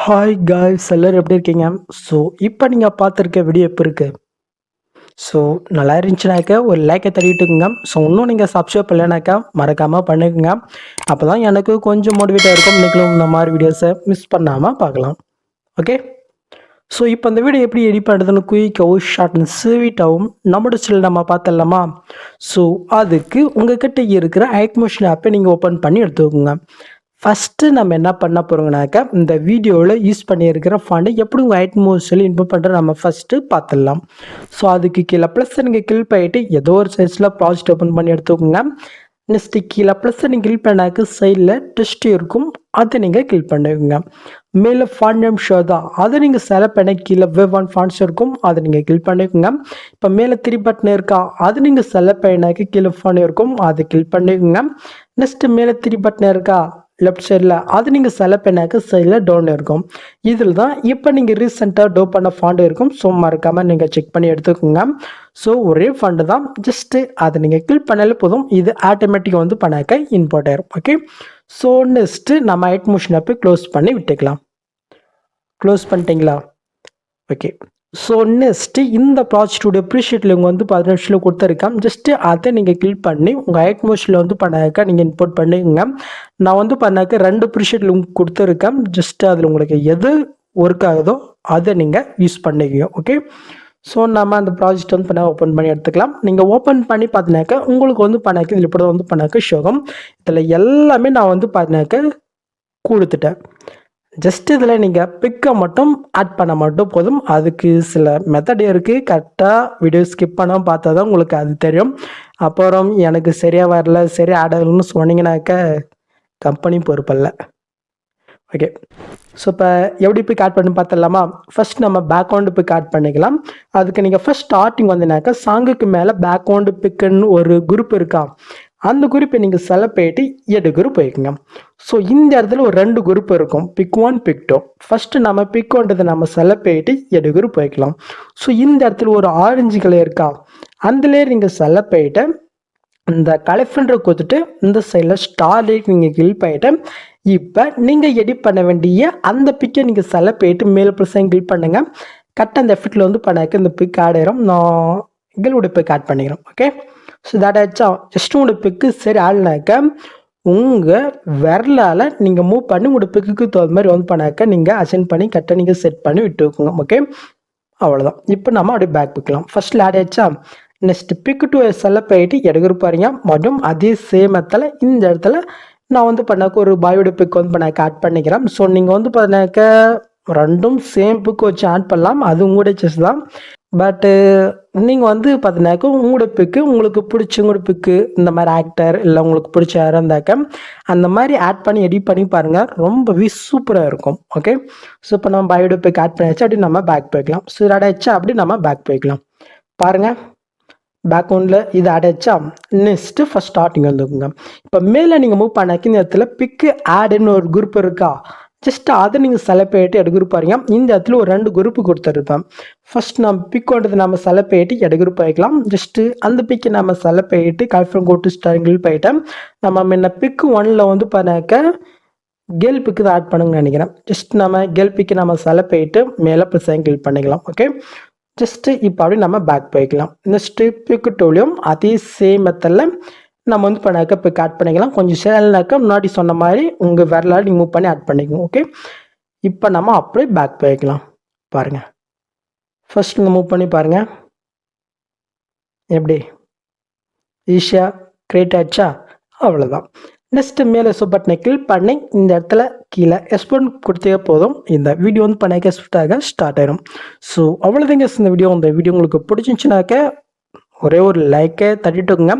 Hi guys, எல்லாரும் எப்படி இருக்கீங்க? ஸோ இப்போ நீங்கள் பார்த்துருக்க வீடியோ எப்போ இருக்கு? ஸோ நல்லா இருந்துச்சுனாக்கா ஒரு லைக்கை தட்டிட்டுக்குங்க. ஸோ இன்னும் நீங்கள் சப்ஸ்கிரைப் பண்ணலைனாக்கா மறக்காமல் பண்ணுங்க. அப்போ தான் எனக்கு கொஞ்சம் மோட்டிவேட்டாக இருக்கும். நீங்களும் இந்த மாதிரி வீடியோஸை மிஸ் பண்ணாமல் பார்க்கலாம். ஓகே, ஸோ இப்போ இந்த வீடியோ எப்படி எடிட் பண்ணுறதுன்னு குயிக்காகவும் ஷார்ட் அண்ட் ஸ்வீட்டாகவும் நம்மளோட ஸ்டைல் நம்ம பார்த்துடலாமா? ஸோ அதுக்கு உங்கள்கிட்ட இருக்கிற ஐக்மோஷன் ஆப்பை நீங்கள் ஓப்பன் பண்ணி எடுத்துக்கோங்க. ஃபஸ்ட்டு நம்ம என்ன பண்ண போகிறோங்கனாக்கா இந்த வீடியோவில் யூஸ் பண்ணியிருக்கிற ஃபாண்டை எப்படி உங்கள் ஐட்மோஷனில் இன்புட் பண்ணுற நம்ம ஃபஸ்ட்டு பார்த்துடலாம். ஸோ அதுக்கு கீழே ப்ளஸ் நீங்கள் கிளிக் பண்ணிட்டு ஏதோ ஒரு சைஸில் ப்ராஜெக்ட் ஓப்பன் பண்ணி எடுத்துக்கோங்க. நெக்ஸ்ட்டு கீழே ப்ளஸ் நீங்கள் கிளிக் பண்ணாக்க சைடில் டெஸ்ட் இருக்கும், அதை நீங்கள் கிளிக் பண்ணிக்கோங்க. மேலே ஃபாண்ட் நேம் ஷோ தான், அதை நீங்கள் செலக்ட் பண்ண கீழே வேவ் ஒன் ஃபாண்ட்ஸ் இருக்கும், அதை நீங்கள் கிளிக் பண்ணிக்கோங்க. இப்போ மேலே 3 பட்டன் இருக்கா, அது நீங்கள் செலக்ட் பண்ணாக்க கீழே ஃபாண்ட் இருக்கும், அதை கிளிக் பண்ணிக்கோங்க. நெக்ஸ்ட்டு மேலே 3 பட்டன் இருக்கா லெஃப்ட் சைடில், அது நீங்கள் செலக்ட் பண்ணாக்க சைடில் டவுன் இருக்கும். இதில் தான் இப்போ நீங்கள் ரீசெண்டாக டோ பண்ண ஃபாண்ட் இருக்கும். ஸோ மறக்காமல் நீங்கள் செக் பண்ணி எடுத்துக்கோங்க. ஸோ ஒரே ஃபண்டு தான், ஜஸ்ட்டு அதை நீங்கள் கிளிக் பண்ணாலே போதும், இது ஆட்டோமேட்டிக்காக வந்து பண்ணாக்க இம்போர்ட் ஆயிரும். ஓகே, ஸோ நெக்ஸ்ட்டு நம்ம ஐட்மோஷன் ஆப்பை க்ளோஸ் பண்ணி விட்டுக்கலாம். க்ளோஸ் பண்ணிட்டீங்களா? ஓகே, ஸோ நெக்ஸ்ட்டு இந்த ப்ராஜெக்டுடைய ப்ரீஷீட்டில் இவங்க வந்து 15 நிமிஷத்தில் கொடுத்துருக்கேன். ஜஸ்ட்டு அதை நீங்கள் கிளிக் பண்ணி உங்கள் ஐட்மோஷனில் வந்து பண்ணாக்க நீங்கள் இம்போர்ட் பண்ணிக்கோங்க. நான் வந்து பண்ணாக்க 2 ப்ரீஷீட்டில் உங்களுக்கு கொடுத்துருக்கேன். ஜஸ்ட்டு அதில் உங்களுக்கு எது ஒர்க் ஆகுதோ அதை நீங்கள் யூஸ் பண்ணிக்கோங்க. ஓகே, ஸோ நம்ம அந்த ப்ராஜெக்ட் வந்து பண்ண ஓப்பன் பண்ணி எடுத்துக்கலாம். நீங்கள் ஓப்பன் பண்ணி பார்த்தினாக்க உங்களுக்கு வந்து பண்ணாக்க இதில் இப்படி வந்து பண்ணாக்க ஷோகம். இதில் எல்லாமே நான் வந்து பார்த்தினாக்க கொடுத்துட்டேன். ஜஸ்ட் இதில் நீங்கள் பிக்கை மட்டும் ஆட் பண்ண மட்டும் போதும். அதுக்கு சில மெத்தட் இருக்குது, கரெக்டாக வீடியோ ஸ்கிப் பண்ணாமல் பார்த்தா தான் உங்களுக்கு அது தெரியும். அப்புறம் எனக்கு சரியாக வரல, சரியாக ஆட் ஆகலன்னு சொன்னீங்கன்னாக்க கம்பெனி பொறுப்பல்ல. ஓகே, ஸோ இப்போ எப்படி பிக் ஆட் பண்ணி பார்த்துடலாமா? ஃபஸ்ட் நம்ம பேக்ரவுண்டு பிக் ஆட் பண்ணிக்கலாம். அதுக்கு நீங்கள் ஃபஸ்ட் ஸ்டார்டிங் வந்தீங்கன்னாக்கா சாங்குக்கு மேலே பேக்ரவுண்டு பிக்குன்னு ஒரு குரூப் இருக்கா, அந்த குரூப்பை நீங்கள் செலக்ட் பண்ணிட்டு எடு குரூப் வைக்குங்க. ஸோ இந்த இடத்துல ஒரு 2 குரூப் இருக்கும், பிக் 1 பிக் 2. ஃபஸ்ட்டு நம்ம பிக் 1 நம்ம செலக்ட் பண்ணிட்டு எடு குரூப் வைக்கலாம். ஸோ இந்த இடத்துல ஒரு ஆரஞ்சு கலர் இருக்கா, அதுலேயே நீங்கள் செலக்ட் பண்ணிட்டு இந்த கலெக்ஷன்ரை கொடுத்துட்டு இந்த சைடில் ஸ்டார் நீங்கள் கிளிக் பண்ணிட்டு இப்போ நீங்கள் எடிட் பண்ண வேண்டிய அந்த பிக்கை நீங்கள் செலக்ட் பண்ணிட்டு மேலே ப்ளஸ் கிளிக் பண்ணுங்கள். கரெக்டாக அந்த எஃபெக்டில் வந்து பண்ணாக்க இந்த பிக் ஆட் ஆயிரும். நான் எங்களுடைய பிக் ஆட் பண்ணிக்கிறோம். ஓகே, ஸோ தட் ஆச்சா. ஜஸ்ட் உங்களோட பிக்கு சரி ஆள்னாக்க உங்கள் விரலால் நீங்கள் மூவ் பண்ணி உங்களோட பிக்குக்கு தகுந்த மாதிரி வந்து பண்ணாக்க நீங்கள் அசைன் பண்ணி கரெக்டாக நீங்கள் செட் பண்ணி விட்டுக்கோங்க. ஓகே, அவ்வளோதான். இப்போ நம்ம அப்படியே பேக் பிக்கலாம். ஃபஸ்ட்டில் ஆட் ஆச்சா. நெக்ஸ்ட் பிக்கு 2 செலக்ட் பண்ணிட்டு எடுக்கிற பாருங்க. மற்றும் அதே சேம் இடத்துல இந்த இடத்துல நான் வந்து பண்ணாக்க ஒரு பாயோட பிக் வந்து பண்ணாக்க ஆட் பண்ணிக்கிறேன். ஸோ நீங்கள் வந்து பண்ணாக்க 2ம் சேம் பிக்கு வச்சு ஆட் பண்ணலாம், அது உங்களுடைய செஸ் தான். பட்டு நீங்கள் வந்து பார்த்தீங்கன்னாக்கா உங்களோட பிக்கு உங்களுக்கு பிடிச்சவங்களோட பிக்கு இந்த மாதிரி ஆக்டர் இல்லை உங்களுக்கு பிடிச்ச யாராக இருந்தாக்க அந்த மாதிரி ஆட் பண்ணி எடிட் பண்ணி பாருங்கள், ரொம்பவே சூப்பராக இருக்கும். ஓகே, ஸோ இப்போ நம்ம பயோட பிக் ஆட் பண்ணியாச்சு, அப்படி நம்ம பேக் போய்க்கலாம். ஸோ இது ஆடாச்சா, அப்படி நம்ம பேக் போய்க்கலாம். பாருங்கள், பேக்ரவுண்டில் இது ஆடாச்சா. நெக்ஸ்ட்டு ஃபஸ்ட் ஸ்டார்டிங் வந்துக்குங்க. இப்போ மேலே நீங்கள் மூவ் பண்ணாக்கி இந்த இடத்துல பிக்கு ஆடுன்னு ஒரு குரூப் இருக்கா, ஜஸ்ட் அதை நீங்கள் செலக்ட் பண்ணிட்டு எடு குரூப் பாருங்க. இந்த இடத்துல ஒரு 2 குரூப்பு கொடுத்துருப்பேன். ஃபர்ஸ்ட் நம்ம பிக் வந்துட்டு நம்ம செலக்ட் பண்ணிட்டு எடு குரூப் ஆகிக்கலாம். ஜஸ்ட்டு அந்த பிக்கை நம்ம செலக்ட் பண்ணிட்டு கல்ஃபர்ம் கோட்டு ஸ்டாரிங்கில் போயிட்டேன். நம்ம முன்ன பிக்கு 1ல் வந்து பண்ணாக்க கேர்ள் பிக்கு தான் ஆட் பண்ணுங்கன்னு நினைக்கிறேன். ஜஸ்ட் நம்ம கேர்ள் பிக்கு நம்ம செலக்ட் பண்ணிட்டு மேலே ப்ளஸ் கிளிக் பண்ணிக்கலாம். ஓகே, ஜஸ்ட்டு இப்போ அப்படி நம்ம பேக் போய்க்கலாம். நெக்ஸ்ட்டு பிக்கு 2லையும் அதே சேம் மெத்தடில் நம்ம வந்து பண்ணாக்க பிக் ஆட் பண்ணிக்கலாம். கொஞ்சம் சேல்னாக்கா முன்னாடி சொன்ன மாதிரி உங்கள் விரலால் நீங்கள் மூவ் பண்ணி ஆட் பண்ணிக்கோங்க. ஓகே, இப்போ நம்ம அப்படியே பேக் போய்க்கலாம். பாருங்கள், ஃபர்ஸ்ட் நீங்கள் மூவ் பண்ணி பாருங்கள், எப்படி ஈஸியாக கிரியேட் ஆச்சா. அவ்வளோதான். நெக்ஸ்ட்டு மேலே பட்டனை கிளிக் பண்ணி இந்த இடத்துல கீழே எக்ஸ்போர்ட் கொடுத்தே போதும், இந்த வீடியோ வந்து பண்ணாக்க எக்ஸ்போர்ட் ஆக ஸ்டார்ட் ஆயிரும். ஸோ அவ்வளோதாங்க இந்த வீடியோ உங்களுக்கு பிடிச்சிருந்துச்சுனாக்க ஒரே ஒரு லைக்கை தட்டிட்டுங்க.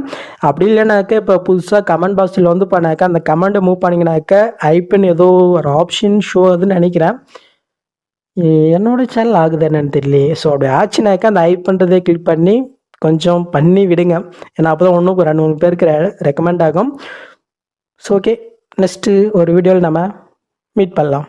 அப்படி இல்லைனாக்க இப்போ புதுசாக கமெண்ட் பாக்ஸில் வந்து பண்ணாக்க அந்த கமெண்ட்டை மூவ் பண்ணிங்கனாக்க ஐப்பன் ஏதோ ஒரு ஆப்ஷன் ஷோ அதுன்னு நினைக்கிறேன். என்னோட சேனல் ஆகுது என்னன்னு தெரியலையே. ஸோ அப்படி ஆச்சுனாக்கா அந்த ஐப்பன்றதை கிளிக் பண்ணி கொஞ்சம் பண்ணி விடுங்க, ஏன்னா அப்போ தான் ஒன்றும் 2-3 பேருக்கு ரெக்கமெண்ட் ஆகும். ஸோ ஓகே, நெக்ஸ்ட்டு ஒரு வீடியோவில் நம்ம மீட் பண்ணலாம்.